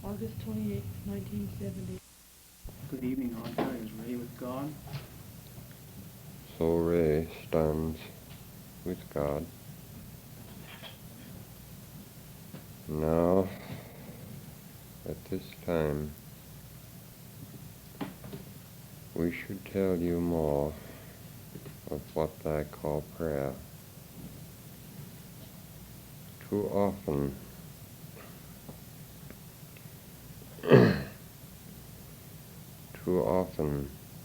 August 28, 1970. Good evening, Audra. Is Ray with God? So Ray stands with God. Now, at this time, we should tell you more of what I call prayer. Too often,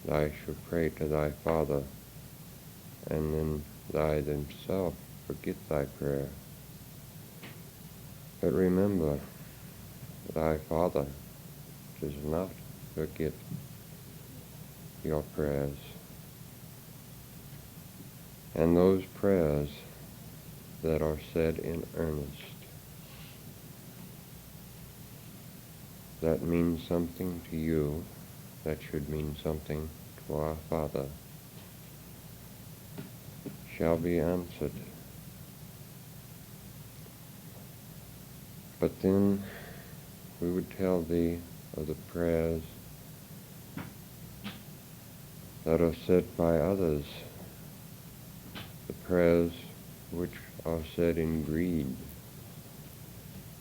thou shalt pray to thy Father, and then thy thyself forget thy prayer. But remember, thy Father does not forget your prayers. And those prayers that are said in earnest, that means something to you, that should mean something to our Father, shall be answered. But then we would tell thee of the prayers that are said by others, the prayers which are said in greed,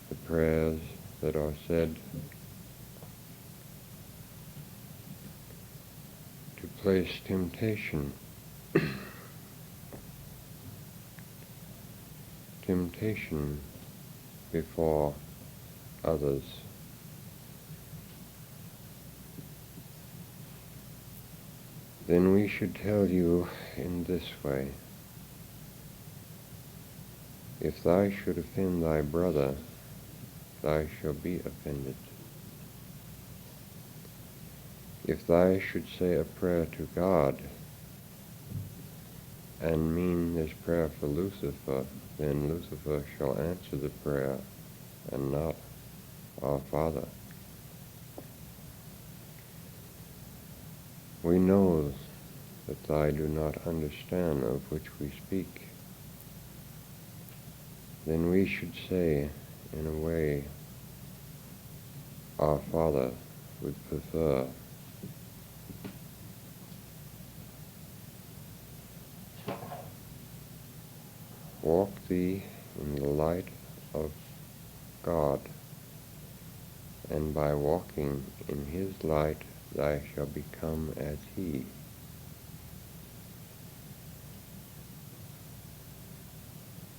the prayers that are said to place temptation before others. Then we should tell you in this way: if thou should offend thy brother, thou shalt be offended. If thou should say a prayer to God, and mean this prayer for Lucifer, then Lucifer shall answer the prayer, and not our Father. We know that thou do not understand of which we speak. Then we should say, in a way, our Father would prefer. Walk thee in the light of God, and by walking in his light thou shalt become as he.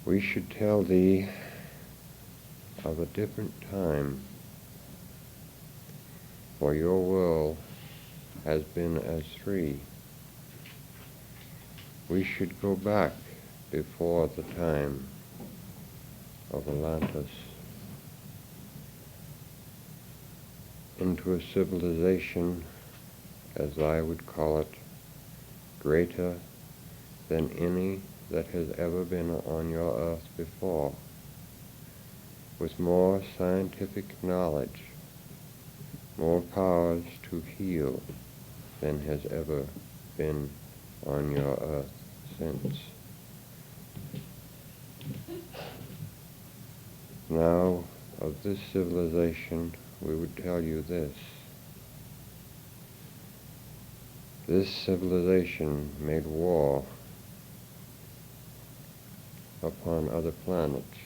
We should tell thee of a different time, for your world has been as three. We should go back before the time of Atlantis into a civilization, as I would call it, greater than any that has ever been on your earth before, with more scientific knowledge, more powers to heal than has ever been on your earth since. Now, of this civilization, we would tell you this. This civilization made war upon other planets,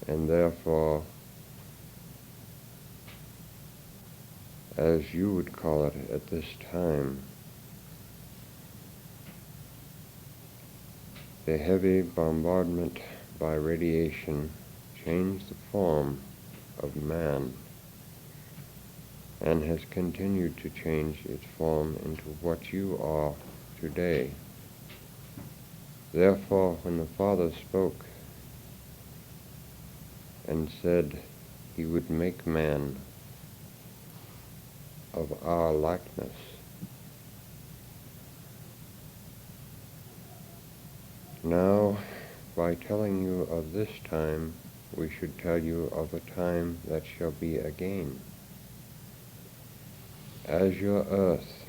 and therefore, as you would call it at this time, the heavy bombardment by radiation changed the form of man, and has continued to change its form into what you are today. Therefore, when the Father spoke and said he would make man of our likeness, now, by telling you of this time, we should tell you of a time that shall be again. As your earth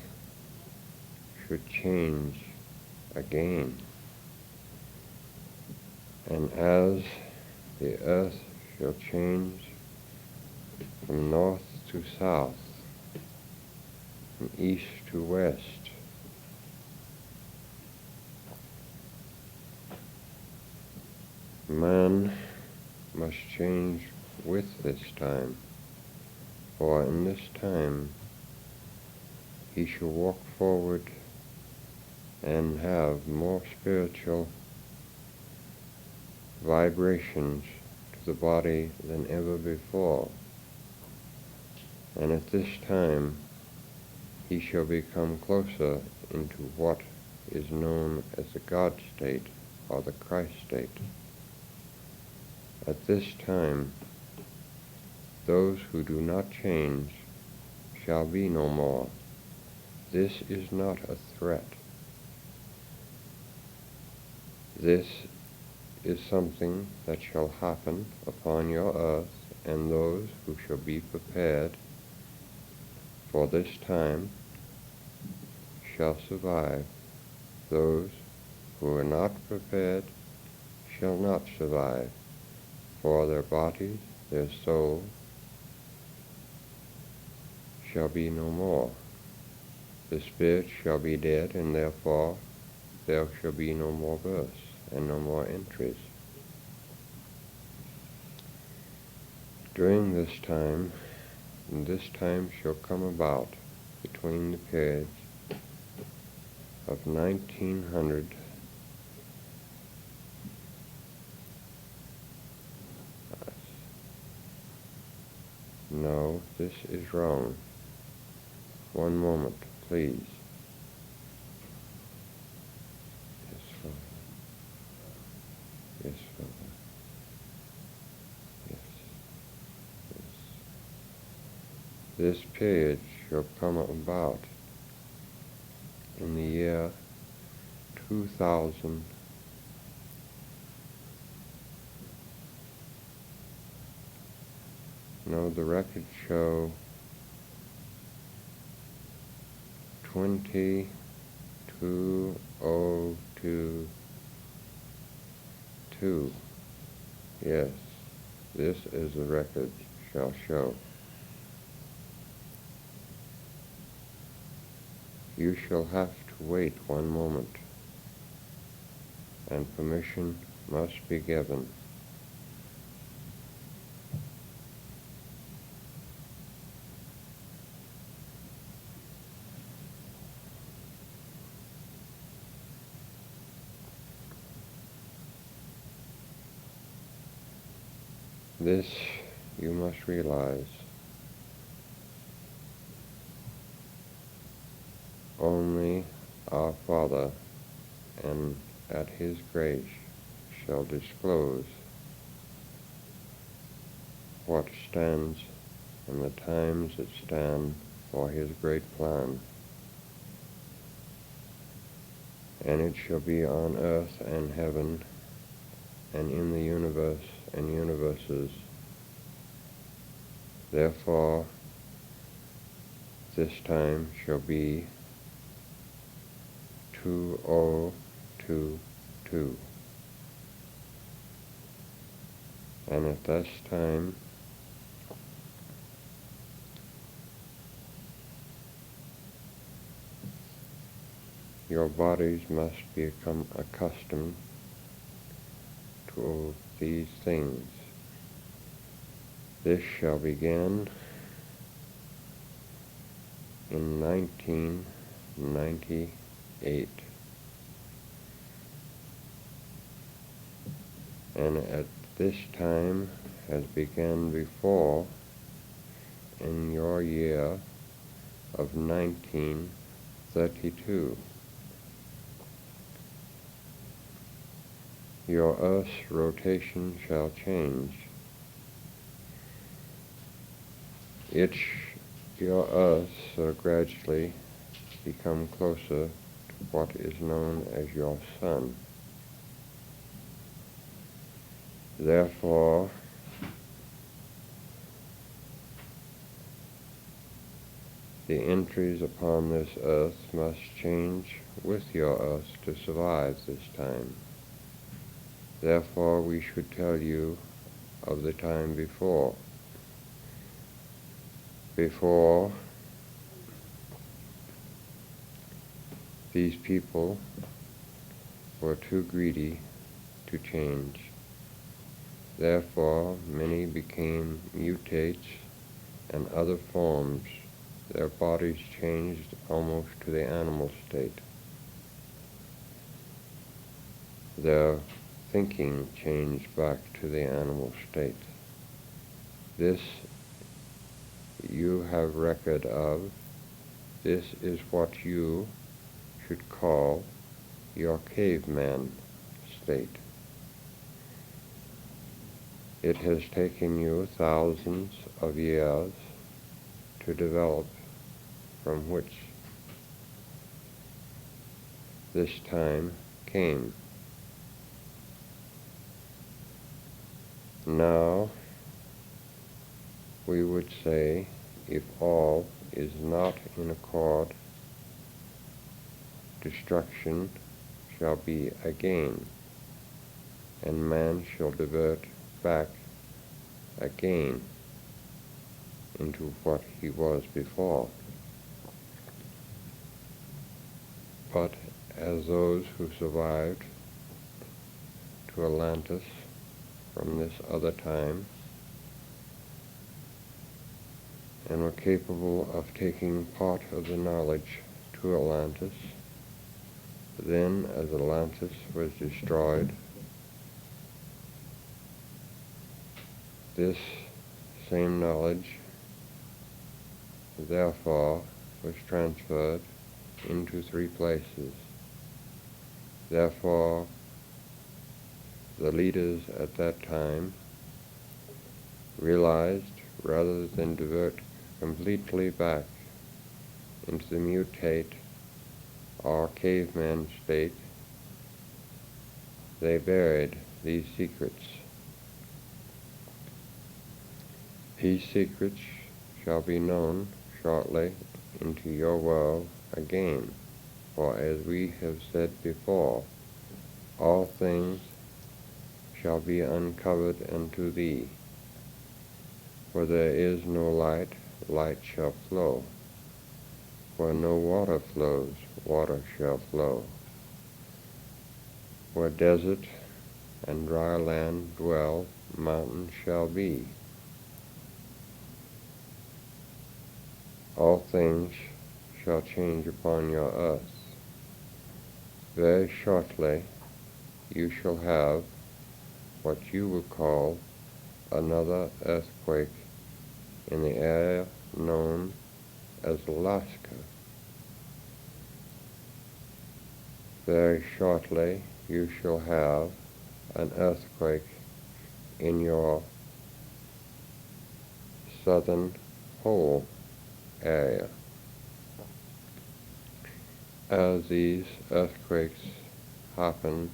should change again, and as the earth shall change from north to south, from east to west. Man must change with this time, for in this time he shall walk forward and have more spiritual vibrations to the body than ever before. And at this time he shall become closer into what is known as the God state or the Christ state. At this time, those who do not change shall be no more. This is not a threat. This is something that shall happen upon your earth, and those who shall be prepared for this time shall survive. Those who are not prepared shall not survive, for their bodies, their soul, shall be no more. The spirit shall be dead, and therefore there shall be no more births and no more entries. During this time shall come about between the periods of 1900 No, this is wrong. One moment, please. Yes, Father. Yes, Father. Yes. Yes. This period shall come about in the year 2000. No, the records show 22022. Yes, this is the record shall show. You shall have to wait one moment, and permission must be given. This you must realize. Only our Father, and at His grace, shall disclose what stands and the times that stand for His great plan. And it shall be on earth and heaven, and in the universe and universes. Therefore, this time shall be 2022. And at this time, your bodies must become accustomed to these things. This shall begin in 1998. And at this time has begun before in your year of 1932. Your Earth's rotation shall change. Your Earth shall gradually become closer to what is known as your Sun. Therefore, the entries upon this Earth must change with your Earth to survive this time. Therefore, we should tell you of the time before. Before, these people were too greedy to change. Therefore, many became mutates and other forms. Their bodies changed almost to the animal state. Their thinking changed back to the animal state. This you have record of. This is what you should call your caveman state. It has taken you thousands of years to develop, from which this time came. Now, we would say, if all is not in accord, destruction shall be again, and man shall divert back again into what he was before. But as those who survived to Atlantis from this other time and were capable of taking part of the knowledge to Atlantis, then as Atlantis was destroyed, this same knowledge therefore was transferred into 3 places. Therefore, the leaders at that time realized, rather than divert completely back into the mutate or caveman state, they buried these secrets. These secrets shall be known shortly into your world again, for as we have said before, all things shall be uncovered unto thee. Where there is no light, light shall flow. Where no water flows, water shall flow. Where desert and dry land dwell, mountains shall be. All things shall change upon your earth. Very shortly you shall have what you will call another earthquake in the area known as Alaska. Very shortly you shall have an earthquake in your southern pole area. As these earthquakes happen,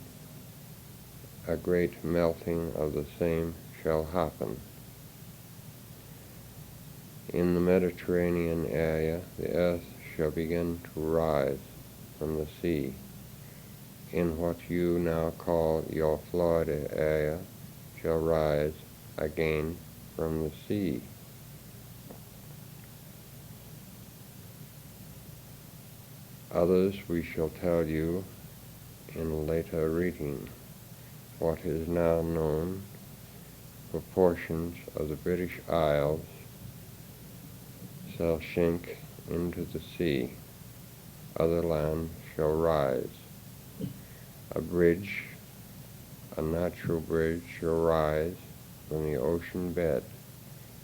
a great melting of the same shall happen. In the Mediterranean area, the earth shall begin to rise from the sea. In what you now call your Florida area shall rise again from the sea. Others we shall tell you in later reading. What is now known, proportions of the British Isles shall sink into the sea. Other land shall rise. A bridge, a natural bridge, shall rise from the ocean bed,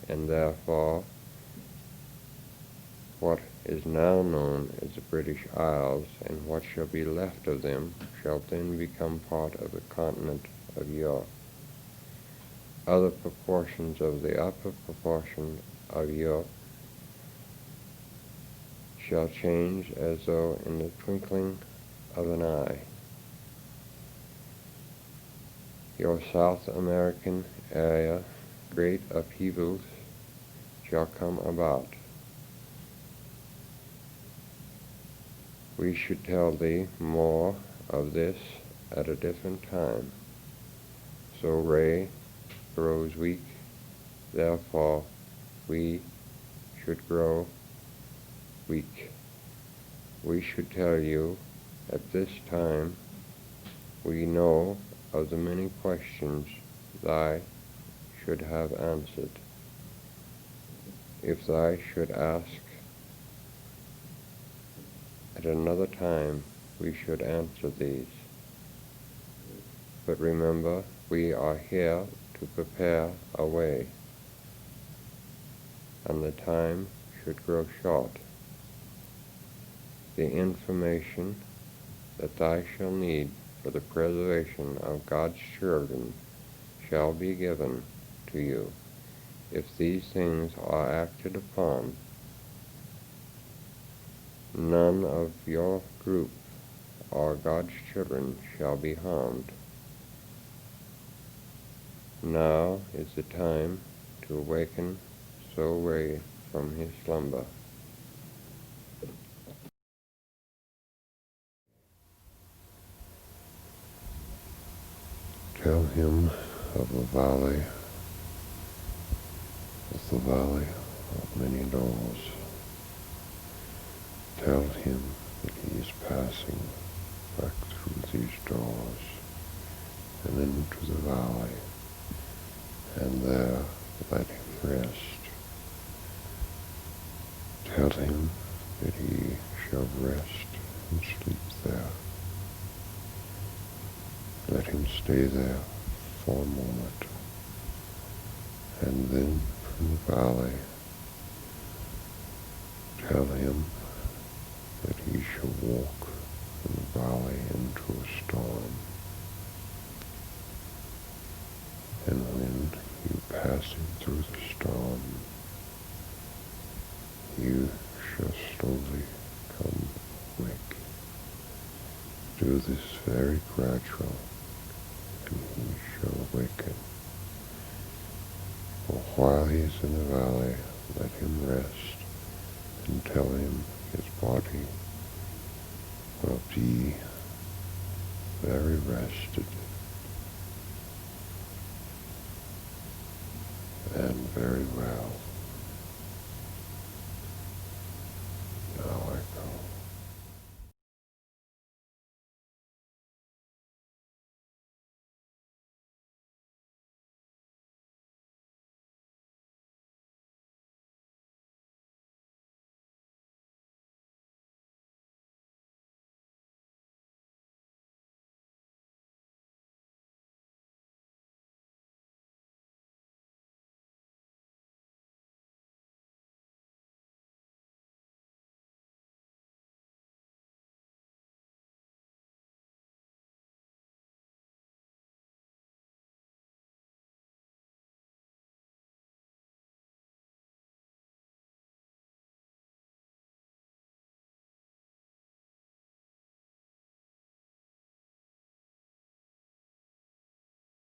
and therefore what is now known as the British Isles, and what shall be left of them, shall then become part of the continent of Europe. Other proportions of the upper proportion of Europe shall change as though in the twinkling of an eye. Your South American area, great upheavals shall come about. We should tell thee more of this at a different time. So Ray grows weak, therefore we should grow weak, we should tell you, at this time, we know of the many questions thou should have answered. If thou should ask at another time, we should answer these. But remember, we are here to prepare a way, and the time should grow short. The information that thou shalt need for the preservation of God's children shall be given to you. If these things are acted upon, none of your group or God's children shall be harmed. Now is the time to awaken Ray from his slumber. Tell him of the valley of many doors. Tell him that he is passing back through these doors and into the valley, and there let him rest. Tell him that he shall rest and sleep there. Let him stay there for a moment, and then from the valley, tell him that he shall walk from the valley into a storm. And when you passing through the storm, you shall slowly come awake. Do this very gradual, and he shall awaken. For while he is in the valley, let him rest, and tell him his body will be very rested and very well.